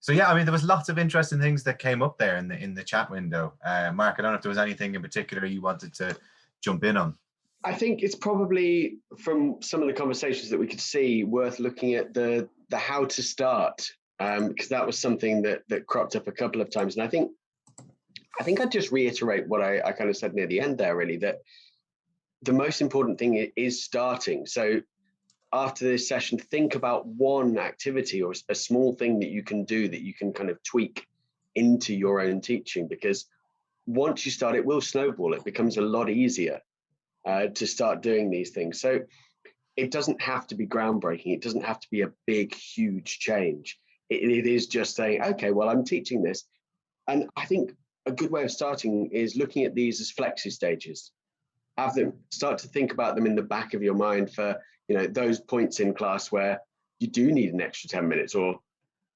So yeah, I mean, there was lots of interesting things that came up there in the chat window. Mark, I don't know if there was anything in particular you wanted to jump in on. I think it's probably, from some of the conversations that we could see, worth looking at the how to start, because that was something that cropped up a couple of times. And I think I'd just reiterate what I kind of said near the end there, really, that the most important thing is starting. So after this session, think about one activity or a small thing that you can do that you can kind of tweak into your own teaching, because once you start, it will snowball. It becomes a lot easier to start doing these things. So it doesn't have to be groundbreaking. It doesn't have to be a big, huge change. It is just saying, okay, well, I'm teaching this. And I think a good way of starting is looking at these as flexi stages. Have them start to think about them in the back of your mind for, you know, those points in class where you do need an extra 10 minutes or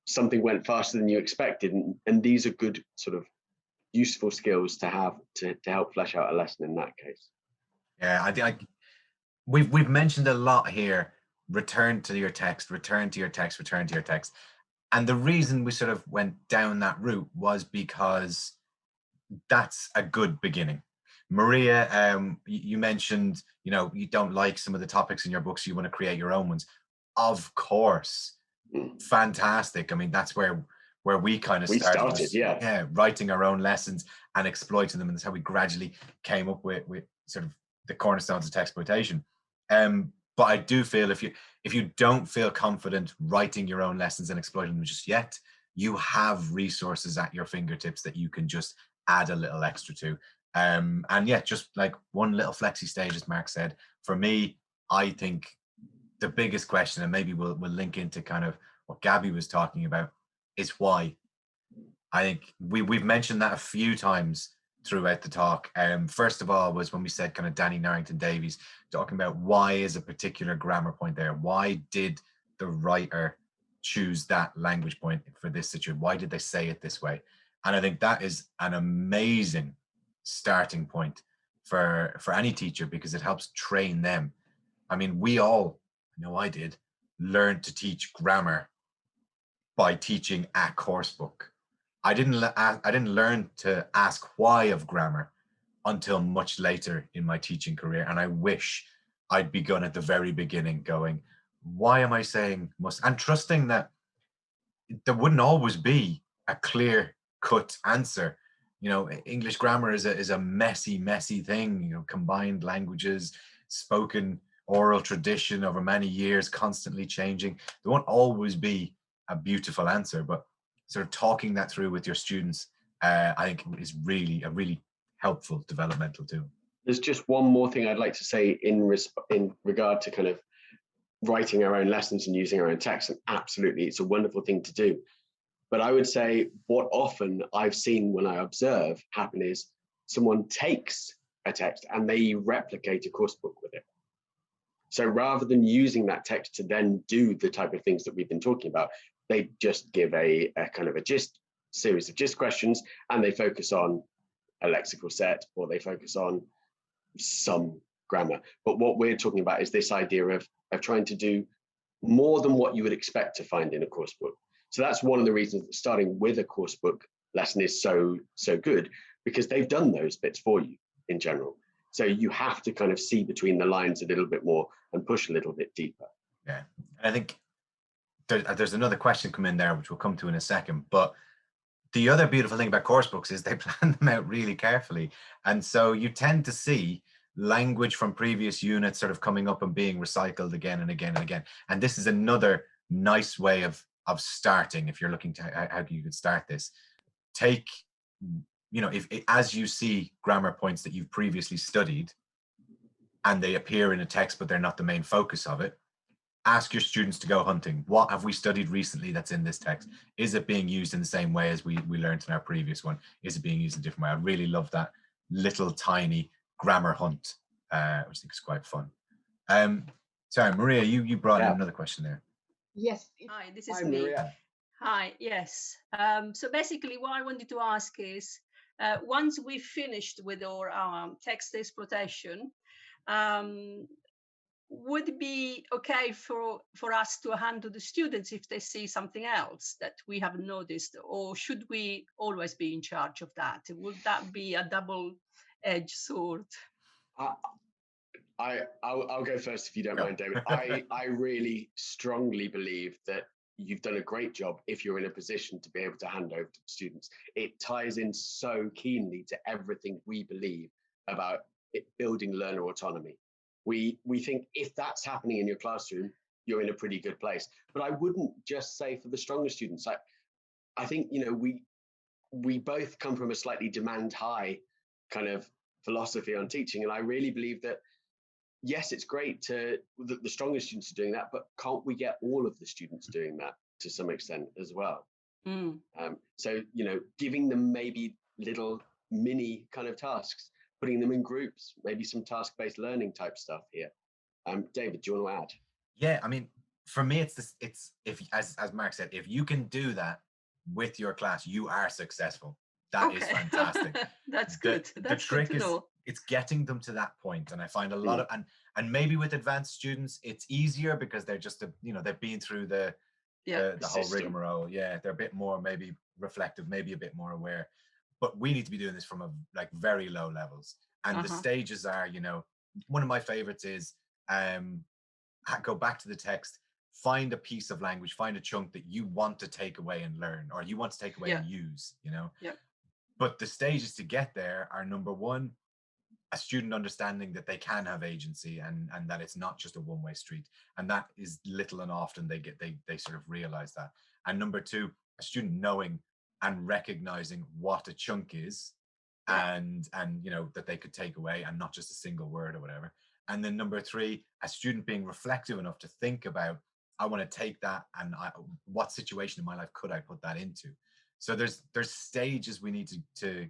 something went faster than you expected. And these are good sort of useful skills to have to help flesh out a lesson in that case. Yeah, I think we've mentioned a lot here. Return to your text, return to your text, return to your text. And the reason we sort of went down that route was because that's a good beginning. Maria, you mentioned, you know, you don't like some of the topics in your books, you want to create your own ones. Of course, fantastic. I mean, that's where we kind of started, yeah, writing our own lessons and exploiting them, and that's how we gradually came up with sort of the cornerstones of textploitation. But I do feel if you don't feel confident writing your own lessons and exploiting them just yet, you have resources at your fingertips that you can just add a little extra to. And yeah, just like one little flexi stage, as Mark said, for me, I think the biggest question, and maybe we'll link into kind of what Gabby was talking about, is why. I think we've mentioned that a few times throughout the talk. First of all was when we said kind of Danny Narrington Davies talking about why is a particular grammar point there? Why did the writer choose that language point for this situation? Why did they say it this way? And I think that is an amazing starting point for any teacher, because it helps train them. I mean, we all, I know I did, learn to teach grammar by teaching a course book. I didn't learn to ask why of grammar until much later in my teaching career. And I wish I'd begun at the very beginning going, why am I saying must? And trusting that there wouldn't always be a clear cut answer. You know, English grammar is a messy thing, you know, combined languages, spoken oral tradition over many years, constantly changing. There won't always be a beautiful answer, but sort of talking that through with your students, I think is really a really helpful developmental tool. There's just one more thing I'd like to say in regard to kind of writing our own lessons and using our own text. And absolutely, it's a wonderful thing to do. But I would say what often I've seen when I observe happen is someone takes a text and they replicate a course book with it. So rather than using that text to then do the type of things that we've been talking about, they just give a kind of a series of gist questions, and they focus on a lexical set, or they focus on some grammar. But what we're talking about is this idea of trying to do more than what you would expect to find in a course book. So that's one of the reasons that starting with a course book lesson is so good, because they've done those bits for you in general. So you have to kind of see between the lines a little bit more and push a little bit deeper. Yeah, I think there's another question come in there, which we'll come to in a second. But the other beautiful thing about course books is they plan them out really carefully. And so you tend to see language from previous units sort of coming up and being recycled again and again and again. And this is another nice way of starting. If you're looking to how you could start this, take, you know, if as you see grammar points that you've previously studied and they appear in a text, but they're not the main focus of it, ask your students to go hunting. What have we studied recently that's in this text? Is it being used in the same way as we learned in our previous one? Is it being used in a different way? I really love that little tiny grammar hunt, which I think is quite fun. Sorry, Maria, you brought in another question there. Yes. Hi, this is me. Maria. Hi, yes. So basically what I wanted to ask is, once we've finished with our text exploitation, would it be okay for us to hand to the students if they see something else that we haven't noticed, or should we always be in charge of that? Would that be a double-edged sword? I'll go first if you don't mind, David. I really strongly believe that you've done a great job if you're in a position to be able to hand over to students. It ties in so keenly to everything we believe about building learner autonomy. We think if that's happening in your classroom, you're in a pretty good place. But I wouldn't just say for the stronger students. I think, you know, we both come from a slightly demand high kind of philosophy on teaching. And I really believe that, yes, it's great to the stronger students are doing that, but can't we get all of the students doing that to some extent as well? So, you know, giving them maybe little mini kind of tasks, putting them in groups, maybe some task-based learning type stuff here. David, do you want to add? Yeah, I mean, for me, it's if, as Mark said, if you can do that with your class, you are successful. That is fantastic. That's good. The trick is it's getting them to that point. And I find a lot of, and maybe with advanced students, it's easier because they're just, you know, they've been through the whole rigmarole. Yeah, they're a bit more maybe reflective, maybe a bit more aware. But we need to be doing this from a very low levels. And the stages are, you know, one of my favorites is go back to the text, find a piece of language, find a chunk that you want to take away and learn, or you want to take away and use, you know. But the stages to get there are, number one, a student understanding that they can have agency and that it's not just a one-way street. And that is little and often they sort of realize that. And number two, a student knowing and recognizing what a chunk is and you know, that they could take away and not just a single word or whatever. And then number three, a student being reflective enough to think about, I want to take that and what situation in my life could I put that into? So there's stages we need to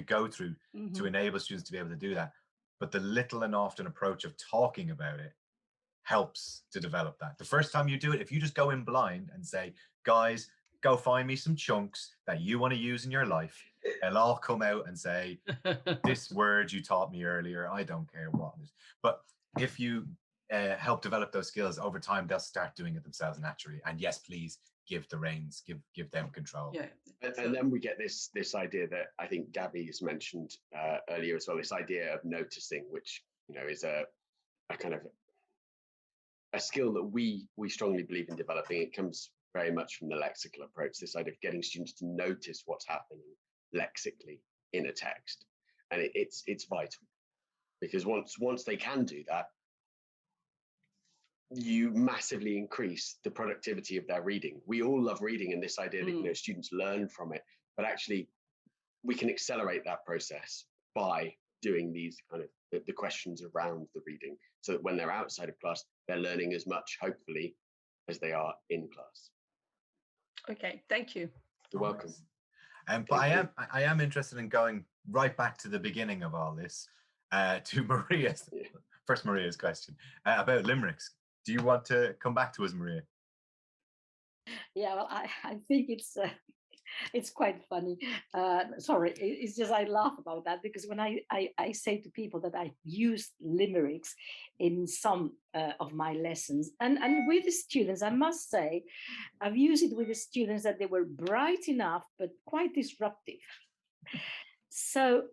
go through to enable students to be able to do that. But the little and often approach of talking about it helps to develop that. The first time you do it, if you just go in blind and say, guys, go find me some chunks that you want to use in your life, they'll all come out and say, this word you taught me earlier, I don't care what it is. But if you help develop those skills over time, they'll start doing it themselves naturally. And yes, please give the reins, give them control. And then we get this idea that I think Gabby has mentioned earlier as well, this idea of noticing, which, you know, is a kind of a skill that we strongly believe in developing. It comes very much from the lexical approach, this idea of getting students to notice what's happening lexically in a text. And it's vital, because once they can do that, you massively increase the productivity of their reading. We all love reading, and this idea that, you know, students learn from it, but actually we can accelerate that process by doing these kind of the questions around the reading, so that when they're outside of class, they're learning as much, hopefully, as they are in class. Okay, thank you. You're welcome. But I am interested in going right back to the beginning of all this, to Maria's question about limericks. Do you want to come back to us, Maria? Yeah, well, I think it's quite funny. Sorry, it's just I laugh about that, because when I say to people that I use limericks in some of my lessons, and with the students, I must say, I've used it with the students that they were bright enough but quite disruptive. So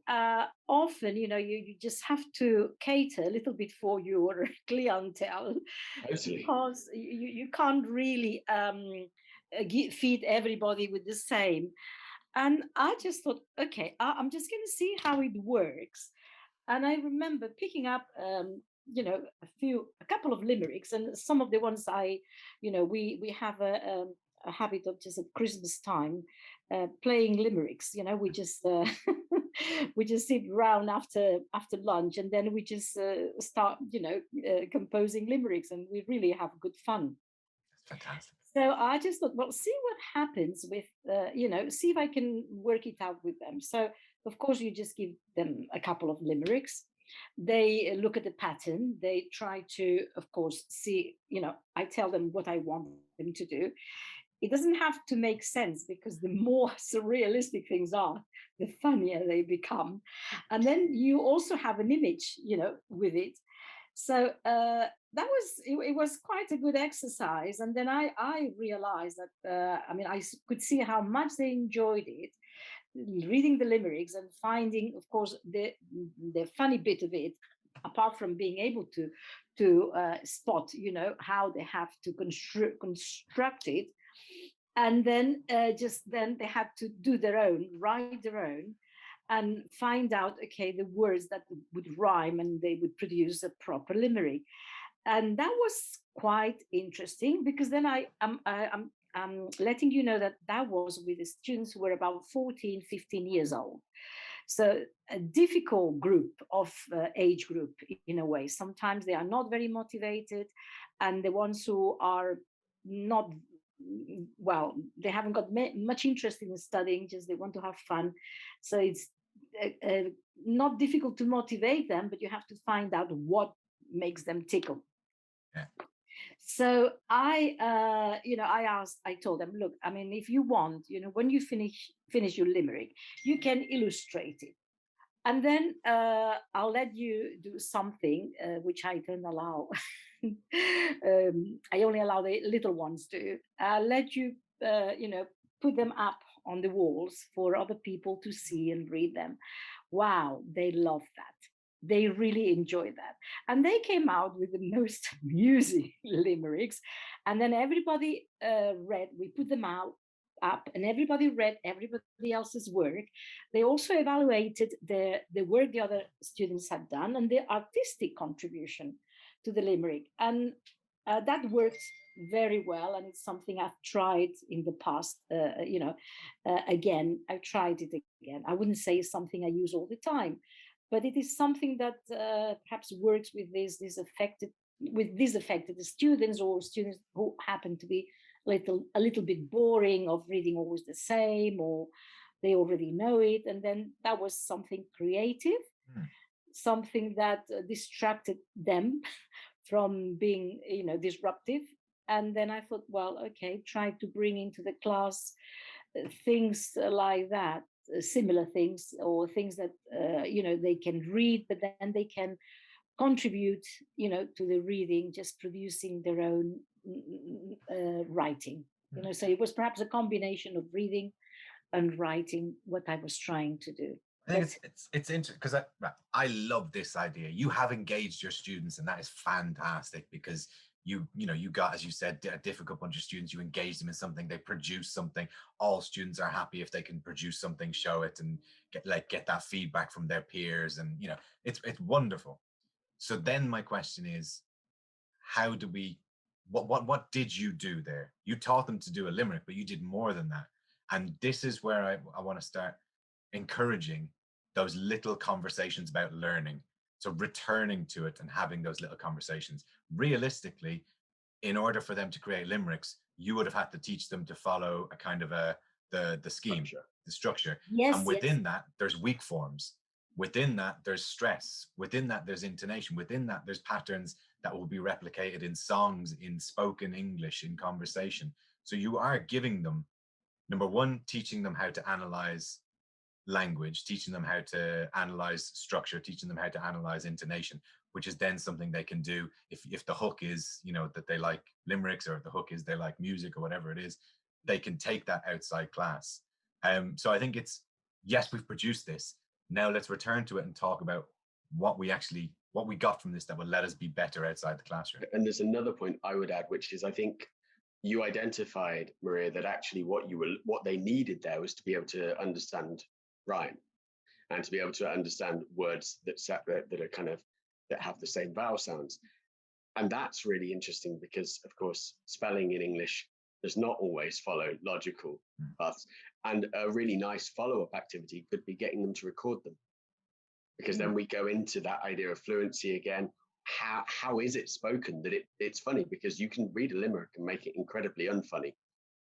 often, you know, you just have to cater a little bit for your clientele, because you can't really feed everybody with the same. And I just thought, okay, I'm just going to see how it works. And I remember picking up, you know, a couple of limericks, and some of the ones we have a habit of just at Christmas time playing limericks. You know, we just we just sit around after lunch, and then we just start, you know, composing limericks, and we really have good fun. That's fantastic. So I just thought, well, see what happens with, you know, see if I can work it out with them. So of course you just give them a couple of limericks. They look at the pattern. They try to, of course, see, you know, I tell them what I want them to do. It doesn't have to make sense, because the more surrealistic things are, the funnier they become. And then you also have an image, you know, with it. So it was quite a good exercise. And then I realized that, I mean, could see how much they enjoyed it, reading the limericks and finding, of course, the funny bit of it, apart from being able to spot, you know, how they have to construct it. And then then they had to do their own, write their own, and find out, okay, the words that would rhyme, and they would produce a proper limerick. And that was quite interesting, because then I'm letting you know that that was with the students who were about 14, 15 years old. So a difficult group of age group in a way. Sometimes they are not very motivated, and the ones who are not, well, they haven't got much interest in studying, just they want to have fun. So it's not difficult to motivate them, but you have to find out what makes them tickle. Yeah. So I told them, look, I mean, if you want, you know, when you finish your limerick, you can illustrate it. And then I'll let you do something which I don't allow. I only allow the little ones to. I'll let you, put them up on the walls for other people to see and read them. Wow, they love that. They really enjoyed that. And they came out with the most amusing limericks. And then everybody read, we put them out up, and everybody read everybody else's work. They also evaluated the work the other students had done and their artistic contribution to the limerick. And that worked very well. And it's something I've tried in the past, again, I tried it again. I wouldn't say it's something I use all the time, but it is something that perhaps works with these affected students, or students who happen to be a little bit boring of reading always the same, or they already know it. And then that was something creative, something that distracted them from being, you know, disruptive. And then I thought, well, okay, try to bring into the class things like that, similar things, or things that they can read, but then they can contribute, you know, to the reading, just producing their own writing. You know, so it was perhaps a combination of reading and writing what I was trying to do. I think it's interesting, because I love this idea. You have engaged your students, and that is fantastic, because you got, as you said, a difficult bunch of students. You engage them in something, they produce something. All students are happy if they can produce something, show it, and get that feedback from their peers, and you know, it's wonderful. So then my question is, how do we, what did you do there? You taught them to do a limerick, but you did more than that. And this is where I want to start encouraging those little conversations about learning. So returning to it and having those little conversations. Realistically, in order for them to create limericks, you would have had to teach them to follow a kind of the scheme, the structure. Yes, and within that, there's weak forms. Within that, there's stress. Within that, there's intonation. Within that, there's patterns that will be replicated in songs, in spoken English, in conversation. So you are giving them, number one, teaching them how to analyze language, teaching them how to analyze structure, teaching them how to analyze intonation, which is then something they can do if the hook is, you know, that they like limericks, or if the hook is they like music, or whatever it is, they can take that outside class. So I think it's, yes, we've produced this. Now let's return to it and talk about what we got from this that will let us be better outside the classroom. And there's another point I would add, which is, I think you identified, Maria, that actually what they needed there was to be able to understand rhyme, and to be able to understand words that are kind of, that have the same vowel sounds. And that's really interesting, because of course spelling in English does not always follow logical paths. And a really nice follow-up activity could be getting them to record them, because then we go into that idea of fluency again. How is it spoken? That it's funny, because you can read a limerick and make it incredibly unfunny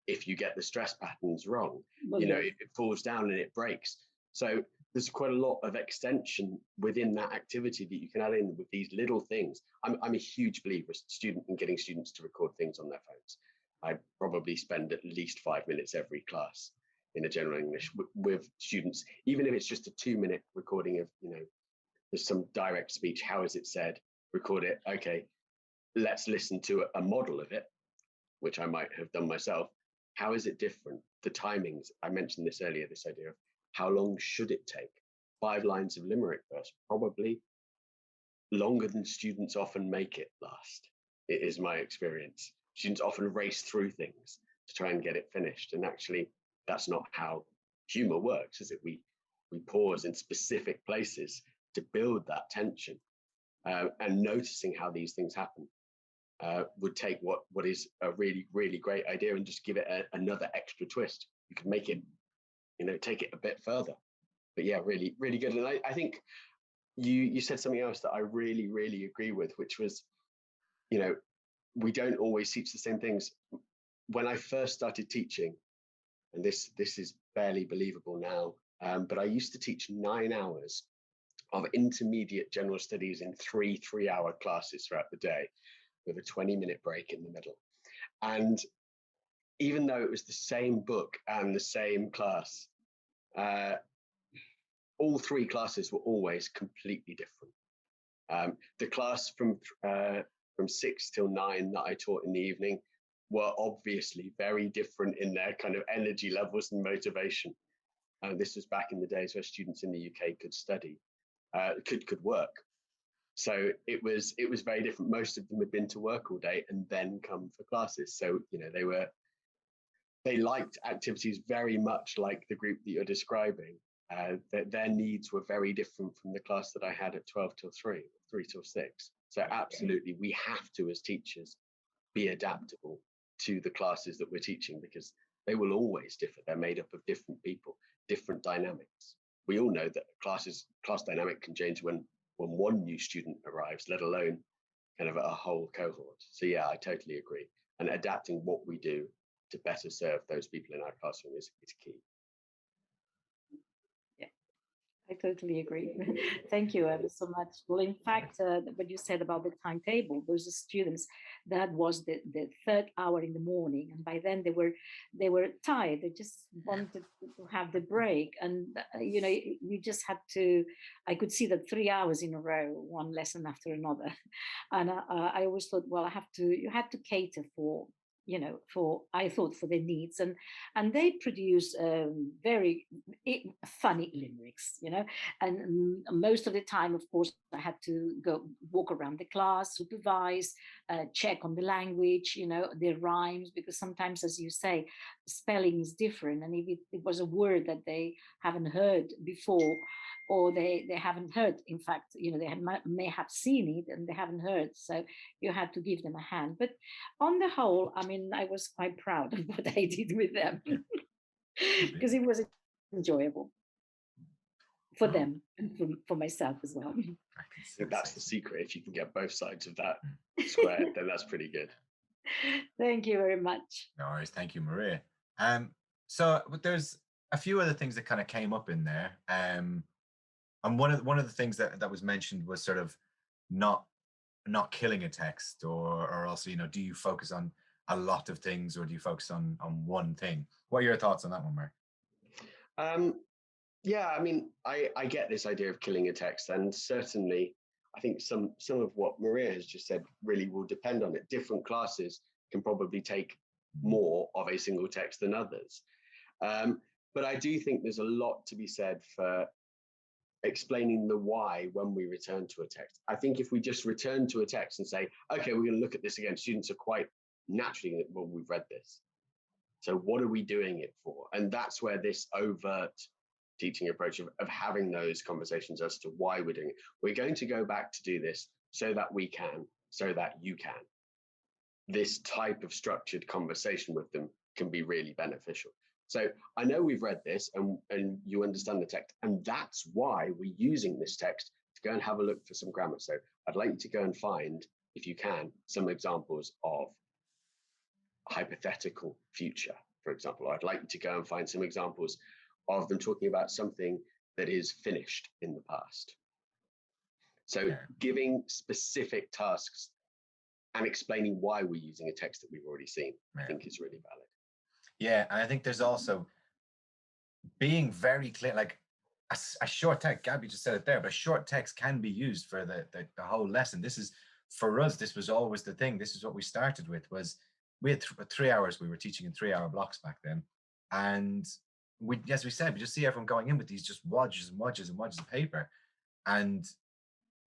if you get the stress patterns wrong. You know, it falls down and it breaks. So there's quite a lot of extension within that activity that you can add in with these little things. I'm a huge believer in getting students to record things on their phones. I probably spend at least 5 minutes every class in a general English with students, even if it's just a 2-minute recording of, you know, there's some direct speech. How is it said? record it. Okay, let's listen to a model of it, which I might have done myself. How is it different? The timings, I mentioned this earlier, this idea of how long should it take? 5 lines of limerick verse, probably longer than students often make it last. It is my experience. Students often race through things to try and get it finished. And actually, that's not how humor works, is it? We pause in specific places to build that tension. And noticing how these things happen would take what is a really, really great idea and just give it another extra twist. You could make it, take it a bit further. But yeah, really, really good. And I think you said something else that I really, really agree with, which was, we don't always teach the same things. When I first started teaching, and this is barely believable now, but I used to teach 9 hours of intermediate general studies in 3 3-hour classes throughout the day, with a 20-minute break in the middle. And even though it was the same book and the same class, all 3 classes were always completely different. The class from 6 till 9 that I taught in the evening were obviously very different in their kind of energy levels and motivation. This was back in the days where students in the UK could study, could work. So it was very different. Most of them had been to work all day and then come for classes. So they liked activities very much like the group that you're describing. That their needs were very different from the class that I had at 12 till 3, 3 till 6. So absolutely, we have to, as teachers, be adaptable to the classes that we're teaching, because they will always differ. They're made up of different people, different dynamics. We all know that class dynamic can change when one new student arrives, let alone kind of a whole cohort. So yeah, I totally agree. And adapting what we do to better serve those people in our classroom is key. I totally agree. Thank you ever so much. Well, in fact, what you said about the timetable, those students, that was the 3rd hour in the morning, and by then they were tired. They just wanted to have the break, and you just had to. I could see that 3 hours in a row, one lesson after another, and I always thought, well, you had to cater for for their needs, and they produce very funny limericks, and most of the time, of course, I had to go walk around the class, supervise, check on the language, their rhymes, because sometimes, as you say, spelling is different, and if it was a word that they haven't heard before, or they haven't heard, in fact, they may have seen it and they haven't heard, so you had to give them a hand. But on the whole, I mean, I was quite proud of what I did with them because it was enjoyable for them and for myself as well. That's the secret. If you can get both sides of that square, then that's pretty good. Thank you very much. No worries. Thank you, Maria. So there's a few other things that kind of came up in there. And one of the things that was mentioned was sort of not killing a text, or also, do you focus on a lot of things, or do you focus on one thing? What are your thoughts on that one, Mark? Yeah, I mean, I get this idea of killing a text, and certainly I think some of what Maria has just said really will depend on it. Different classes can probably take more of a single text than others. But I do think there's a lot to be said for explaining the why when we return to a text. I think if we just return to a text and say, okay, we're going to look at this again, students are quite naturally, well, we've read this. So what are we doing it for? And that's where this overt teaching approach of having those conversations as to why we're doing it. We're going to go back to do this so that we can, so that you can. This type of structured conversation with them can be really beneficial. So I know we've read this and you understand the text, and that's why we're using this text to go and have a look for some grammar. So I'd like you to go and find, if you can, some examples of hypothetical future, for example. I'd like you to go and find some examples of them talking about something that is finished in the past. So giving specific tasks and explaining why we're using a text that we've already seen, I think is really valid. Yeah, and I think there's also being very clear, like a short text, Gabby just said it there, but a short text can be used for the whole lesson. This is for us, this was always the thing. This is what we started with, was we had 3 hours. We were teaching in 3-hour blocks back then. And we, as we said, we just see everyone going in with these just wadges and wadges and wadges of paper. And,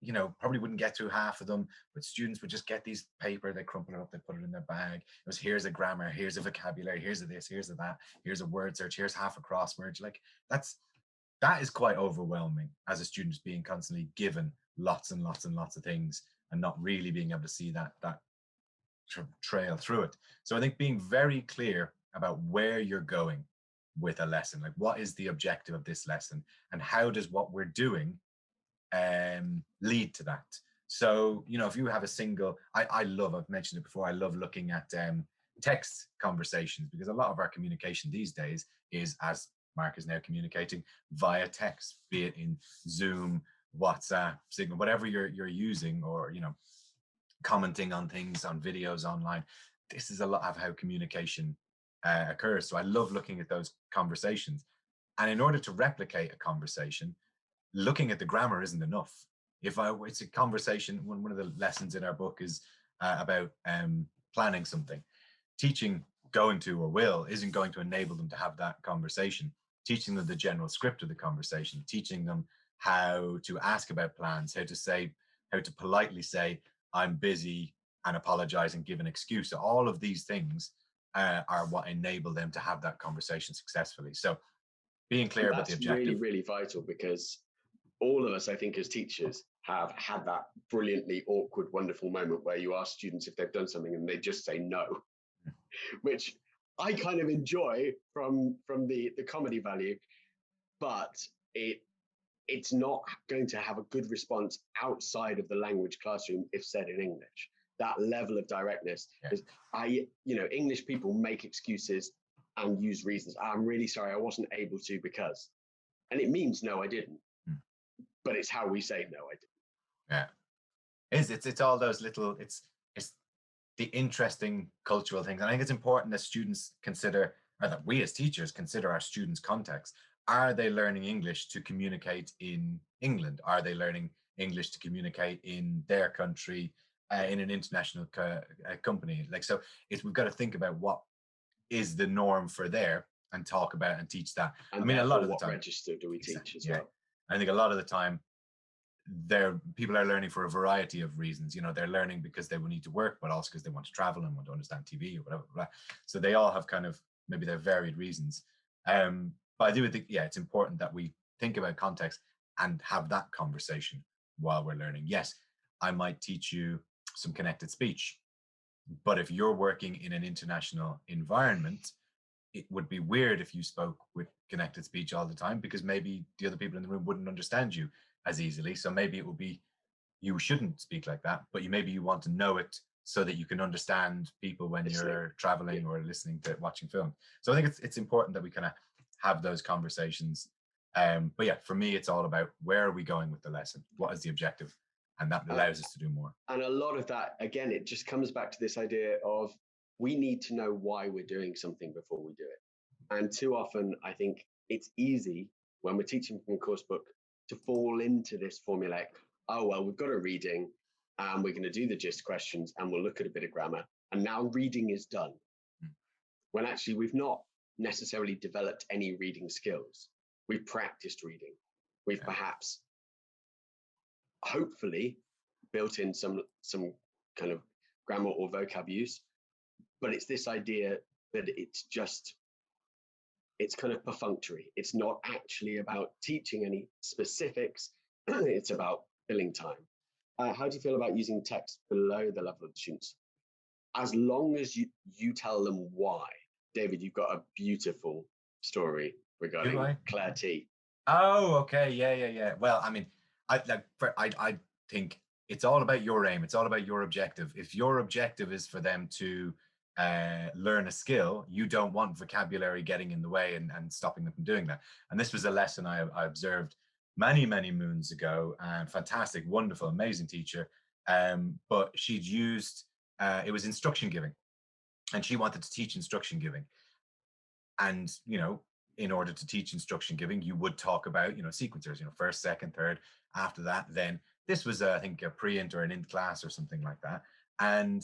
you know, probably wouldn't get through half of them, but students would just get these paper, they crumple it up, they put it in their bag. It was, here's a grammar, here's a vocabulary, here's a this, here's a that, here's a word search, here's half a crossword. Like that is quite overwhelming as a student, being constantly given lots and lots and lots of things and not really being able to see that trail through it. So I think being very clear about where you're going with a lesson, like what is the objective of this lesson and how does what we're doing lead to that. So, you know, if you have a single, I love, I've mentioned it before, I love looking at text conversations, because a lot of our communication these days is, as Mark is now communicating, via text, be it in Zoom, WhatsApp, Signal, whatever you're using, or, you know, commenting on things, on videos online. This is a lot of how communication occurs. So I love looking at those conversations. And in order to replicate a conversation, looking at the grammar isn't enough. It's a conversation, one of the lessons in our book is about planning something. Teaching going to or will isn't going to enable them to have that conversation. Teaching them the general script of the conversation, teaching them how to ask about plans, how to politely say, I'm busy, and apologize and give an excuse. So all of these things are what enable them to have that conversation successfully. So being clear about the objective. That's really, really vital, because all of us, I think, as teachers have had that brilliantly awkward, wonderful moment where you ask students if they've done something and they just say no, which I kind of enjoy from the comedy value, but it's not going to have a good response outside of the language classroom if said in English. That level of directness is, English people make excuses and use reasons. I'm really sorry, I wasn't able to because, and it means no, I didn't. But it's how we say no, I didn't. Yeah, it's all those little, it's the interesting cultural things. And I think it's important that students consider, or that we as teachers consider our students' context. Are they learning English to communicate in England? Are they learning English to communicate in their country, in an international company? Like, so we've got to think about what is the norm for there and talk about and teach that. And I mean, a lot of the what time, register do we teach as yeah. well? I think a lot of the time, people are learning for a variety of reasons. You know, they're learning because they will need to work, but also because they want to travel and want to understand TV or whatever. Blah. So they all have kind of maybe their varied reasons. But I do think, yeah, it's important that we think about context and have that conversation while we're learning. Yes, I might teach you some connected speech, but if you're working in an international environment, it would be weird if you spoke with connected speech all the time, because maybe the other people in the room wouldn't understand you as easily. So maybe it would be, you shouldn't speak like that, but maybe you want to know it so that you can understand people when you're traveling or listening to watching film. So I think it's important that we kind of have those conversations. But yeah, for me, it's all about where are we going with the lesson? What is the objective? And that allows us to do more. And a lot of that, again, it just comes back to this idea of we need to know why we're doing something before we do it. And too often, I think it's easy when we're teaching from a course book to fall into this formulaic, oh, well, we've got a reading and we're going to do the gist questions and we'll look at a bit of grammar. And now reading is done. When actually we've not necessarily developed any reading skills. We've practiced reading. We've perhaps, hopefully, built in some kind of grammar or vocab use. But it's this idea that it's kind of perfunctory. It's not actually about teaching any specifics. It's about filling time. How do you feel about using text below the level of the students? As long as you tell them why. David, you've got a beautiful story regarding Claire T. Oh, okay. Yeah. Well, I mean, I think it's all about your aim. It's all about your objective. If your objective is for them to learn a skill, you don't want vocabulary getting in the way and stopping them from doing that. And this was a lesson I observed many moons ago, and fantastic, wonderful, amazing teacher. But she'd used, it was instruction giving, and she wanted to teach instruction giving. And, in order to teach instruction giving, you would talk about, sequencers, first, second, third. After that, then this was, I think, a pre-int or an int class or something like that. And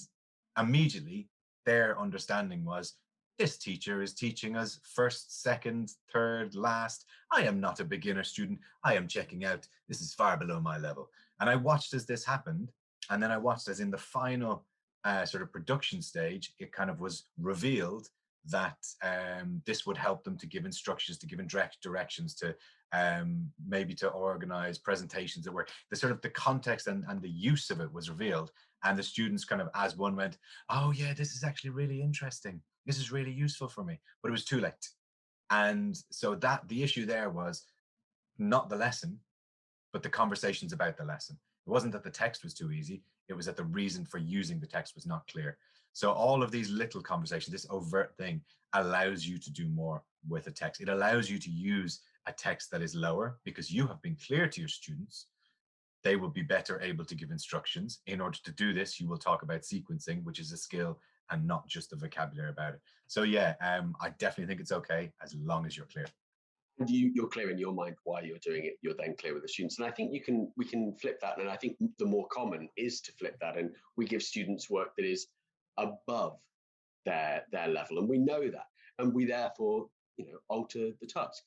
immediately their understanding was, this teacher is teaching us first, second, third, last. I am not a beginner student. I am checking out. This is far below my level. And I watched as this happened. And then I watched as in the final sort of production stage, it kind of was revealed that this would help them to give instructions, to give directions, to maybe to organize presentations that were the sort of the context and the use of it was revealed. And the students kind of, as one went, oh yeah, this is actually really interesting. This is really useful for me, but it was too late. And so that the issue there was not the lesson, but the conversations about the lesson. It wasn't that the text was too easy. It was that the reason for using the text was not clear. So all of these little conversations, this overt thing allows you to do more with a text. It allows you to use a text that is lower because you have been clear to your students. They will be better able to give instructions. In order to do this, you will talk about sequencing, which is a skill and not just the vocabulary about it. So yeah, I definitely think it's okay as long as you're clear. And you're clear in your mind why you're doing it. You're then clear with the students. And I think we can flip that. And I think the more common is to flip that. And we give students work that is above their level. And we know that. And we therefore, alter the task.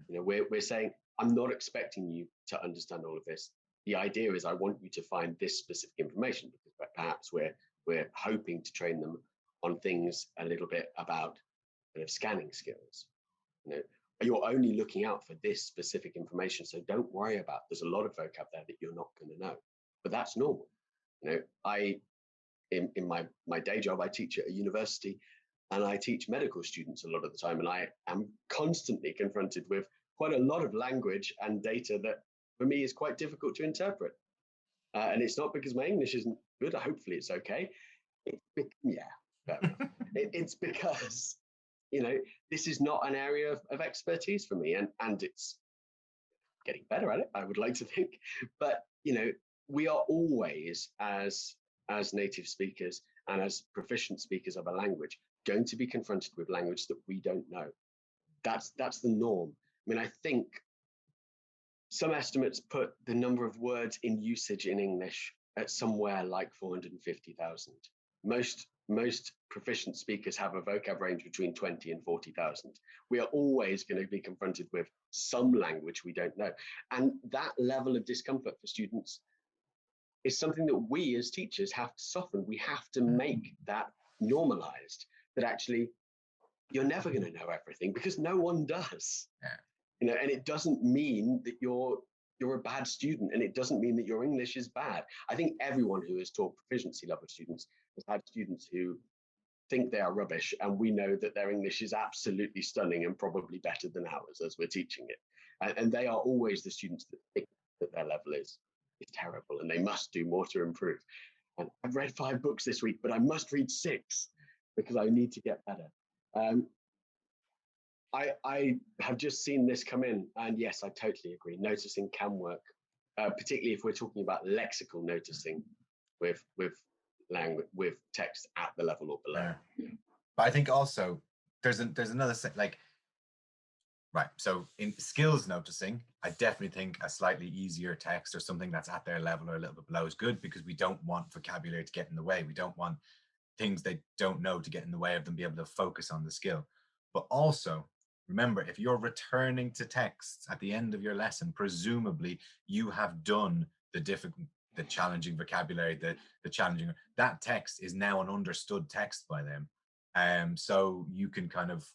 We're saying, I'm not expecting you to understand all of this. The idea is I want you to find this specific information, because perhaps we're hoping to train them on things a little bit about kind of scanning skills. You're only looking out for this specific information, so don't worry about. There's a lot of vocab there that you're not going to know, but that's normal. I in my day job, I teach at a university, and I teach medical students a lot of the time, and I am constantly confronted with quite a lot of language and data that for me is quite difficult to interpret. And it's not because my English isn't good. Hopefully it's okay. It's because, this is not an area of expertise for me, and it's getting better at it, I would like to think. But, we are always, as native speakers and as proficient speakers of a language, going to be confronted with language that we don't know. That's the norm. I mean, I think some estimates put the number of words in usage in English at somewhere like 450,000. Most proficient speakers have a vocab range between 20 and 40,000. We are always going to be confronted with some language we don't know. And that level of discomfort for students is something that we as teachers have to soften. We have to make that normalized, that actually you're never going to know everything, because no one does. Yeah. And it doesn't mean that you're a bad student, and it doesn't mean that your English is bad. I think everyone who has taught proficiency level students has had students who think they are rubbish, and we know that their English is absolutely stunning and probably better than ours as we're teaching it. And they are always the students that think that their level is terrible and they must do more to improve. And I've read 5 books this week, but I must read 6 because I need to get better. I have just seen this come in, and yes, I totally agree. Noticing can work, particularly if we're talking about lexical noticing with language, with text at the level or below. Yeah. But I think also there's another like, right. So in skills noticing, I definitely think a slightly easier text or something that's at their level or a little bit below is good, because we don't want vocabulary to get in the way. We don't want things they don't know to get in the way of them being able to focus on the skill. But also, remember, if you're returning to texts at the end of your lesson, presumably you have done the challenging vocabulary, the challenging, that text is now an understood text by them. So you can kind of,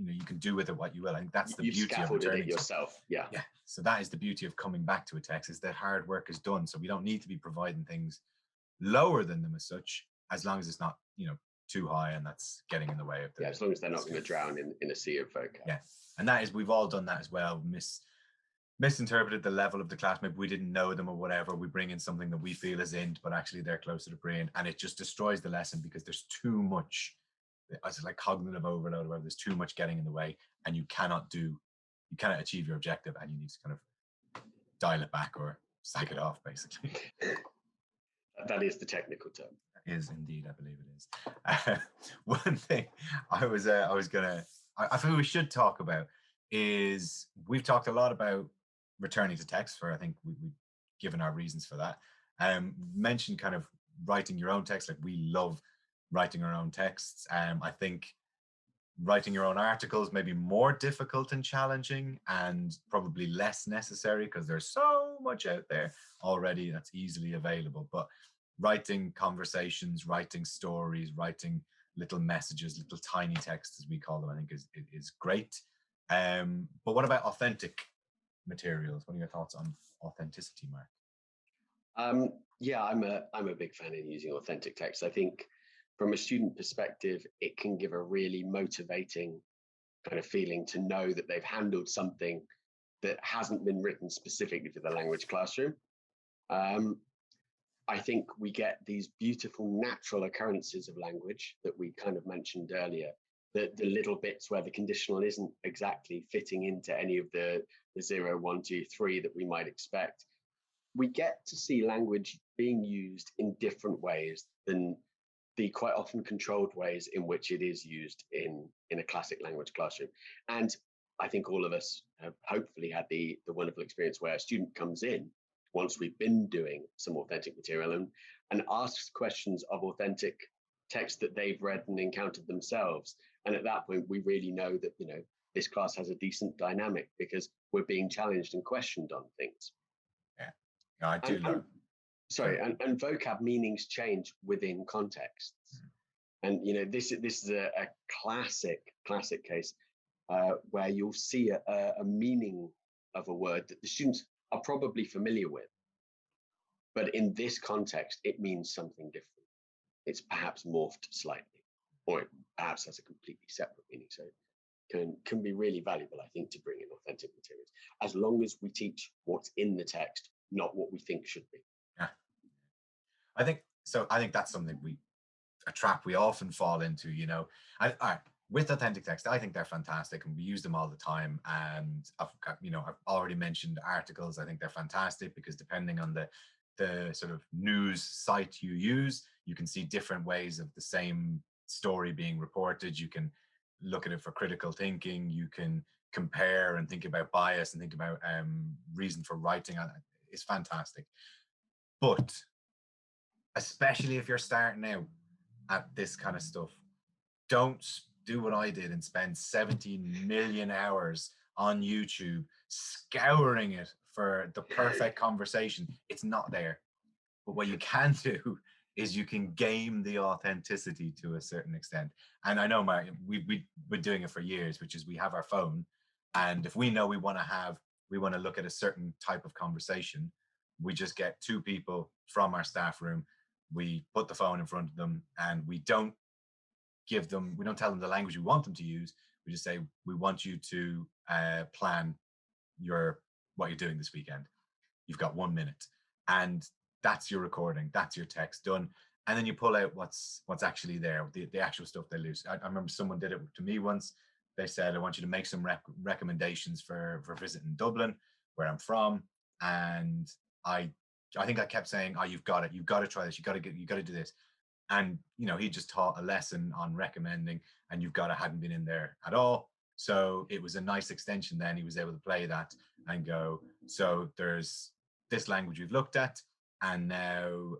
you can do with it what you will. I think that's the beauty of returning it yourself. Yeah. So that is the beauty of coming back to a text, is that hard work is done. So we don't need to be providing things lower than them as such, as long as it's not, too high and that's getting in the way of the. Yeah, as long as they're not going to drown in a sea of vocab. Yeah, and that is, we've all done that as well. Misinterpreted the level of the class. Maybe we didn't know them or whatever. We bring in something that we feel is int, but actually they're closer to pre-int, and it just destroys the lesson because there's too much. It's like cognitive overload, where there's too much getting in the way, and you cannot achieve your objective, and you need to kind of dial it back or sack it off, basically. That is the technical term. Is indeed, I believe it is. One thing I feel we should talk about is, we've talked a lot about returning to text for, I think we given our reasons for that. Mentioned kind of writing your own text. Like, we love writing our own texts. I think writing your own articles may be more difficult and challenging, and probably less necessary because there's so much out there already that's easily available. But writing conversations, writing stories, writing little messages, little tiny texts, as we call them, I think is great. But what about authentic materials? What are your thoughts on authenticity, Mark? Yeah, I'm a big fan in using authentic text. I think from a student perspective, it can give a really motivating kind of feeling to know that they've handled something that hasn't been written specifically for the language classroom. I think we get these beautiful natural occurrences of language that we kind of mentioned earlier, the little bits where the conditional isn't exactly fitting into any of the 0, 1, 2, 3 that we might expect. We get to see language being used in different ways than the quite often controlled ways in which it is used in a classic language classroom. And I think all of us have hopefully had the wonderful experience where a student comes in once we've been doing some authentic material and asks questions of authentic text that they've read and encountered themselves. And at that point, we really know that, you know, this class has a decent dynamic because we're being challenged and questioned on things. Yeah, no, I do love. Sorry, and vocab meanings change within contexts. And, you know, this is a classic case where you'll see a meaning of a word that the students are probably familiar with. But in this context, it means something different. It's perhaps morphed slightly, or it perhaps has a completely separate meaning. So it can be really valuable, I think, to bring in authentic materials, as long as we teach what's in the text, not what we think should be. Yeah, I think that's something a trap we often fall into, you know. With authentic text, I think they're fantastic and we use them all the time. And I've already mentioned articles. I think they're fantastic because depending on the sort of news site you use, you can see different ways of the same story being reported. You can look at it for critical thinking. You can compare and think about bias and think about reason for writing. It's fantastic. But especially if you're starting out at this kind of stuff, don't do what I did and spend 17 million hours on YouTube scouring it for the perfect conversation. It's not there. But what you can do is you can game the authenticity to a certain extent. And I know, Mark, we've been doing it for years, which is we have our phone, and if we know we want to look at a certain type of conversation, we just get 2 people from our staff room. We put the phone in front of them, and we don't tell them the language we want them to use. We just say, we want you to plan what you're doing this weekend. You've got 1 minute, and that's your recording, that's your text done. And then you pull out what's actually there, the actual stuff they lose. I remember someone did it to me once. They said, I want you to make some recommendations for visiting Dublin, where I'm from. And I think I kept saying, you've got to try this, you got to do this. And, you know, he just taught a lesson on recommending, and hadn't been in there at all. So it was a nice extension. Then he was able to play that and go, so there's this language we've looked at, and now,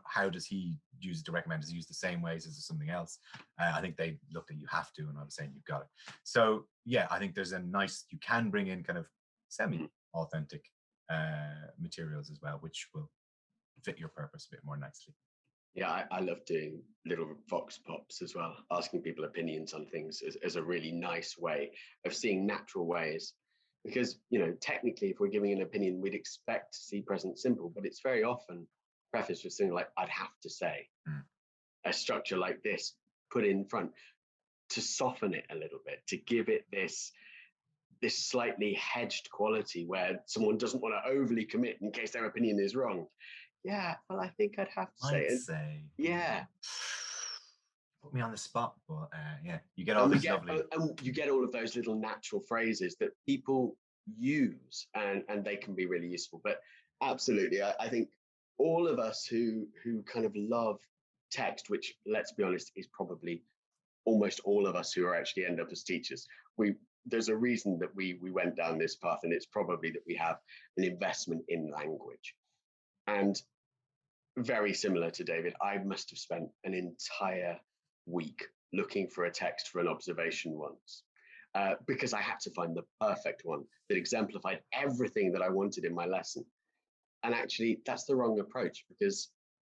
how does he use it to recommend? Does he use the same ways as something else? I think they looked at you have to, and I was saying you've got it. So yeah, I think there's you can bring in kind of semi-authentic materials as well, which will fit your purpose a bit more nicely. Yeah, I love doing little vox pops as well, asking people opinions on things as a really nice way of seeing natural ways. Because, you know, technically, if we're giving an opinion, we'd expect to see present simple, but it's very often prefaced with something like, I'd have to say, a structure like this put in front to soften it a little bit, to give it this slightly hedged quality where someone doesn't want to overly commit in case their opinion is wrong. Yeah, well, I think I'd have to say. Yeah. Put me on the spot, but yeah, you get all these lovely. And you get all of those little natural phrases that people use, and they can be really useful. But absolutely, I think all of us who kind of love text, which, let's be honest, is probably almost all of us who are actually end up as teachers. There's a reason that we went down this path, and it's probably that we have an investment in language. And very similar to David, I must have spent an entire week looking for a text for an observation once, because I had to find the perfect one that exemplified everything that I wanted in my lesson. And actually, that's the wrong approach, because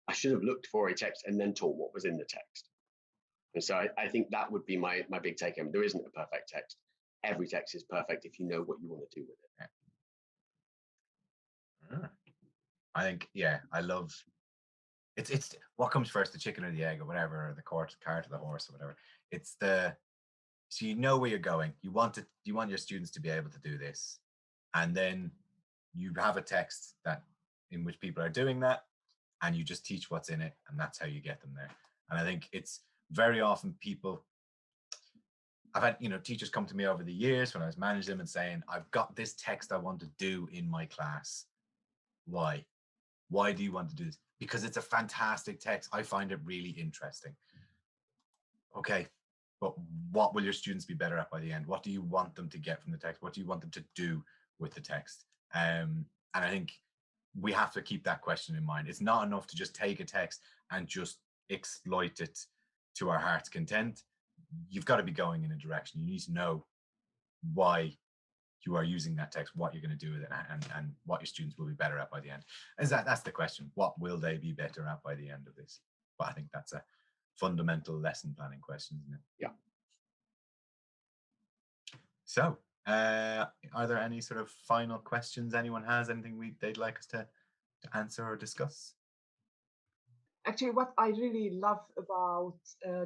I should have looked for a text and then taught what was in the text. And so I think that would be my big take home. There isn't a perfect text. Every text is perfect if you know what you want to do with it. I think, yeah, I love it's what comes first, the chicken or the egg or whatever, or the cart or the horse or whatever. It's so you know where you're going. You want your students to be able to do this, and then you have a text in which people are doing that, and you just teach what's in it, and that's how you get them there. And I think it's very often I've had teachers come to me over the years when I was managing them and saying, I've got this text I want to do in my class. Why do you want to do this? Because it's a fantastic text. I find it really interesting. Okay, but what will your students be better at by the end? What do you want them to get from the text? What do you want them to do with the text? And I think we have to keep that question in mind. It's not enough to just take a text and just exploit it to our heart's content. You've got to be going in a direction. You need to know why you are using that text, what you're going to do with it, and what your students will be better at by the end. That's the question. What will they be better at by the end of this? But I think that's a fundamental lesson planning question, isn't it? Yeah. So, are there any sort of final questions anyone has? Anything they'd like us to answer or discuss? Actually, what I really love about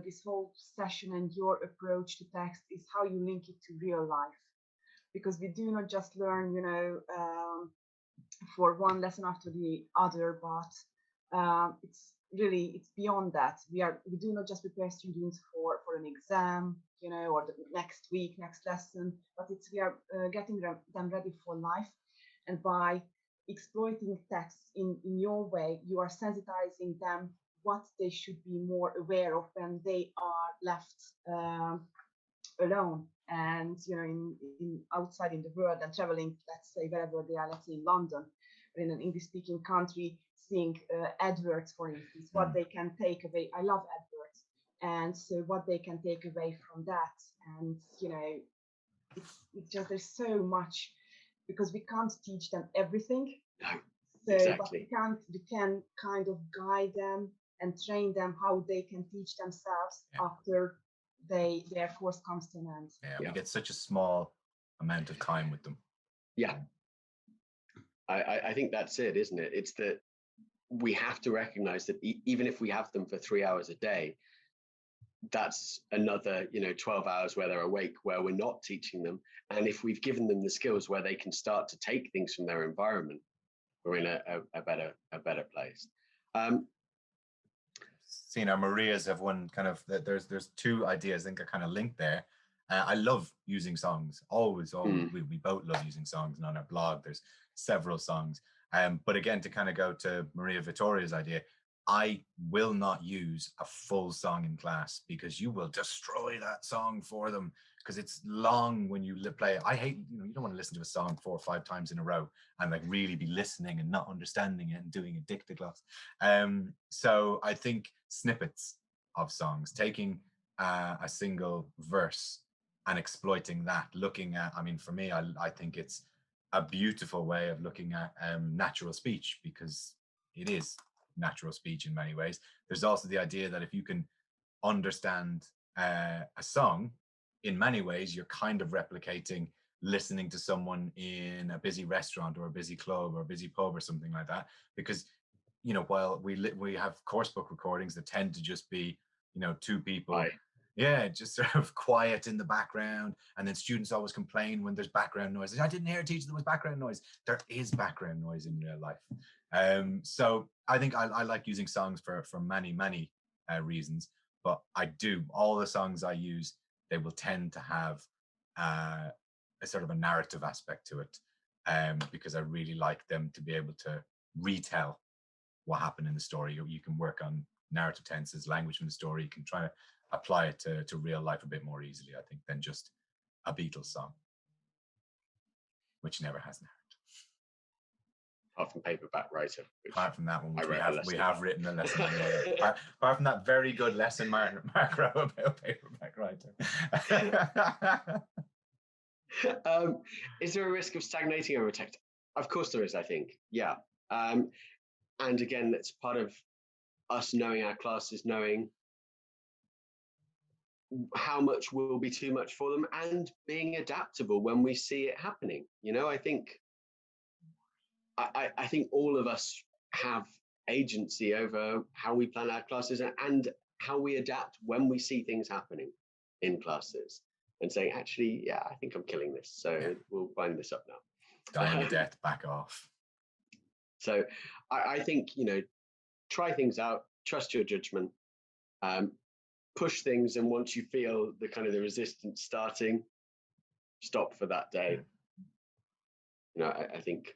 this whole session and your approach to text is how you link it to real life. Because we do not just learn, for one lesson after the other, but it's beyond that. We do not just prepare students for an exam, or the next week, next lesson, but we are getting them ready for life. And by exploiting texts in your way, you are sensitizing them what they should be more aware of when they are left alone and in outside in the world and traveling, let's say wherever they are, let's say in London or in an English speaking country, seeing adverts, for instance, what they can take away. I love adverts, and so what they can take away from that. And it's just, there's so much, because we can't teach them everything. No, so exactly. But we can kind of guide them and train them how they can teach themselves after their course comes to an end. We get such a small amount of time with them. I think that's it, isn't it? It's that we have to recognize that even if we have them for 3 hours a day, that's another 12 hours where they're awake, where we're not teaching them. And if we've given them the skills where they can start to take things from their environment, we're in a better place. Maria's have one kind of, there's two ideas I think are kind of linked there. I love using songs, always. We both love using songs, and on our blog there's several songs. But again, to kind of go to Maria Vittoria's idea, I will not use a full song in class, because you will destroy that song for them, because it's long when you play it. I hate, you don't want to listen to a song 4 or 5 times in a row and like really be listening and not understanding it and doing a dictogloss. So I think snippets of songs, taking a single verse and exploiting that, looking at, for me, I think it's a beautiful way of looking at natural speech, because it is natural speech in many ways. There's also the idea that if you can understand a song, in many ways you're kind of replicating listening to someone in a busy restaurant or a busy club or a busy pub or something like that, because while we have course book recordings that tend to just be 2 people just sort of quiet in the background, and then students always complain when there's background noise. I didn't hear, teacher, there was background noise. There is background noise in real life. So I think I like using songs for many reasons, but all the songs I use, they will tend to have a sort of a narrative aspect to it, because I really like them to be able to retell what happened in the story. You can work on narrative tenses, language from the story. You can try to apply it to real life a bit more easily, I think, than just a Beatles song, which never has narrative. apart from paperback writer. Apart from that one, which we I have written a lesson on. Apart from that very good lesson Mark wrote about paperback writer. Is there a risk of stagnating over text? Of course there is, I think. Yeah. And again, that's part of us knowing our classes, knowing how much will be too much for them, and being adaptable when we see it happening. You know, I think all of us have agency over how we plan our classes and how we adapt when we see things happening in classes and saying, actually, yeah, I think I'm killing this. So we'll wind this up now. Dying a death, back off. So I think, you know, try things out, trust your judgment, push things. And once you feel the kind of the resistance starting, stop for that day. You know, I think